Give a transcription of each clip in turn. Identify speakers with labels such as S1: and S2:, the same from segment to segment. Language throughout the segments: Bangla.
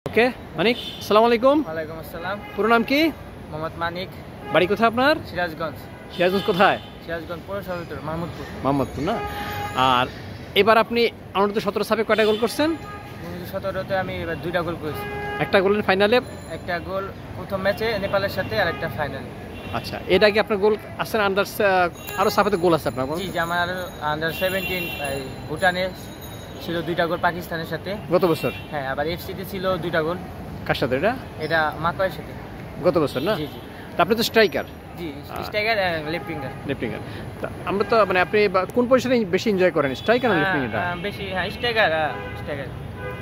S1: ওকে মানিক, আসসালামু আলাইকুম।
S2: ওয়ালাইকুম আসসালাম।
S1: পুরো নাম কি?
S2: মোহাম্মদ মানিক।
S1: বাড়ি কোথায় আপনার?
S2: সিরাজগঞ্জ।
S1: সিরাজগঞ্জ কোথায়?
S2: সিরাজগঞ্জ পৌরসভা ভিতর মাহমুদপুর।
S1: মোহাম্মদপুর না। আর এবার আপনি অনুর্ধ-17 সাবে কয়টা গোল করছেন?
S2: 2017-তে আমি এবার 2টা গোল করেছি।
S1: একটা গোলের ফাইনালে?
S2: একটা গোল প্রথম ম্যাচে নেপালের সাথে আর একটা ফাইনালে।
S1: আচ্ছা, এটা কি আপনার গোল আছে না? আন্ডার আরো সাফেতে গোল আছে আপনার?
S2: জি, আমার আন্ডার 17 ভুটানে ছিল 2টা গোল, পাকিস্তানের সাথে
S1: গত বছর?
S2: হ্যাঁ, আবার এফসিতে ছিল 2টা গোল।
S1: কার সাথে এটা?
S2: এটা মাকয়ের সাথে।
S1: গত বছর না?
S2: জি জি।
S1: তা আপনি তো স্ট্রাইকার।
S2: জি, striker left winger.
S1: Left winger. তা আমরা তো মানে আপনি কোন পজিশনে বেশি এনজয় করেন, স্ট্রাইকার না লেফট উইঙ্গার?
S2: বেশি স্ট্রাইকার।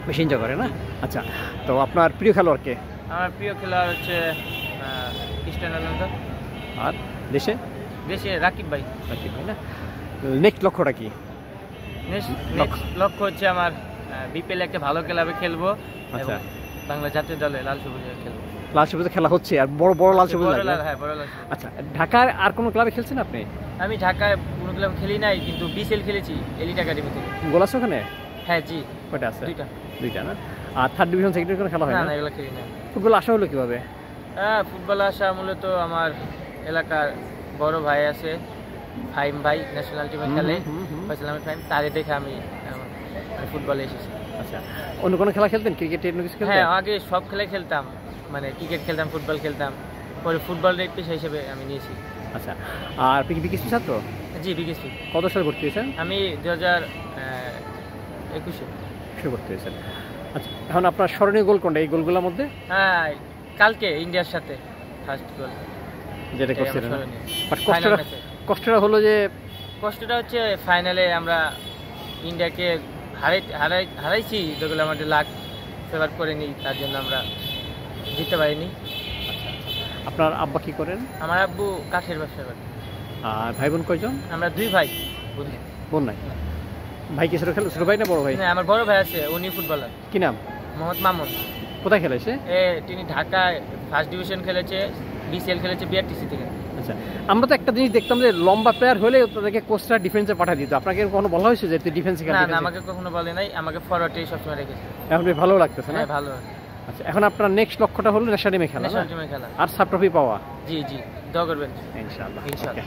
S1: বেশি এনজয় করেন না? আচ্ছা, তো আপনার প্রিয় খেলোয়াড় কে?
S2: আমার প্রিয় খেলোয়াড় হচ্ছে ক্রিস্টিয়ানো রোনালদো।
S1: আর দেশে?
S2: দেশে রাকিব ভাই।
S1: রাকিব ভাই না। নেক্সট লক্ষ্যটা কি?
S2: লক্ষ্য হচ্ছে আমার বিপিএল একটা ভালো ক্লাবে খেলবো।
S1: আচ্ছা,
S2: বাংলা জাতীয় দলে লাল সবুজে খেলবো।
S1: লাল সবুজে খেলা হচ্ছে আর বড় বড় লাল সবুজ লাগে?
S2: হ্যাঁ, বড় লাল সবুজ।
S1: আচ্ছা, ঢাকার আর কোন ক্লাবে খেলছেন আপনি?
S2: আমি ঢাকায় কোনো ক্লাবে খেলি নাই, কিন্তু বিসিএল খেলেছি এলিট একাডেমি থেকে।
S1: গোল আছে ওখানে?
S2: হ্যাঁ জি।
S1: কয়টা আছে?
S2: দুইটা
S1: না। আর থার্ড ডিভিশন সেকেন্ড ডিভিশন খেলা হয়
S2: না?
S1: না,
S2: না, এগুলো খেলি না।
S1: ফুটবল আসা হলো কিভাবে?
S2: ফুটবল আসা মূলত আমার এলাকার বড় ভাই আছে, ফাইম ভাই, ন্যাশনাল টিমে খেলে, ফয়সাল আহমেদ ফাইম, তারে দেখে আমি ফুটবলে এসেছি।
S1: আচ্ছা, অন্য কোনো খেলা খেলতেন? ক্রিকেট অন্য কিছু খেলতেন?
S2: হ্যাঁ, আগে সব খেলাই খেলতাম, মানে ক্রিকেট খেলতাম, ফুটবল খেলতাম, পরে ফুটবল পেশা হিসেবে আমি নিয়েছি।
S1: আচ্ছা, আর বিকেএসপি ছাত্র?
S2: জি, বিকেএসপি।
S1: কত সালে ভর্তি হয়েছেন?
S2: আমি 2021-এ
S1: ভর্তি হয়েছেন। আচ্ছা, এখন আপনার স্মরণীয় গোল কোনটা এই গোলগুলোর মধ্যে?
S2: হ্যাঁ, কালকে ইন্ডিয়ার সাথে ফার্স্ট গোল
S1: যেটা করছিলেন। বাট কষ্টটা হলো যে,
S2: কষ্টটা হচ্ছে ফাইনালে আমরা ইন্ডিয়াকে হারাইছি, যেগুলো আমাদের লাক ফেভার করেনি, তার জন্য আমরা জিততে পারিনি।
S1: আপনার আব্বা কি করেন?
S2: আমার আব্বু কাঠের ব্যবসা করে।
S1: আর ভাই বোন কয়জন?
S2: আমরা 2 ভাই।
S1: বোন নাই? ভাই কি ছোট খেলে? ছোট ভাই না বড় ভাই?
S2: হ্যাঁ, আমার বড় ভাই আছে, উনি ফুটবলার।
S1: কি নাম?
S2: মোহাম্মদ মামুন।
S1: কোথায় খেলেছে?
S2: তিনি ঢাকায় ফার্স্ট ডিভিশন খেলেছে, বিসিএল খেলেছে বিআরটিসি থেকে।
S1: আচ্ছা, আমরা তো একটা জিনিস দেখতাম যে লম্বা প্লেয়ার হলে তাদেরকে কোচরা ডিফেন্সে পাঠিয়ে দিত। আপনাকে কখনো বলা হয়েছে যে তুই ডিফেন্সে খেল?
S2: না, আমাকে কখনো বলে নাই, আমাকে ফরওয়ার্ডে সবসময় রেখেছে।
S1: এখন ভালো লাগতেছে না?
S2: হ্যাঁ, ভালো।
S1: আচ্ছা, এখন আপনার নেক্সট লক্ষ্যটা হলো ন্যাশনাল টিমে খেলা?
S2: ন্যাশনাল টিমে খেলা।
S1: আর সাব ট্রফি পাওয়া?
S2: জি জি, দোয়া করবেন
S1: ইনশাআল্লাহ।
S2: ইনশাআল্লাহ।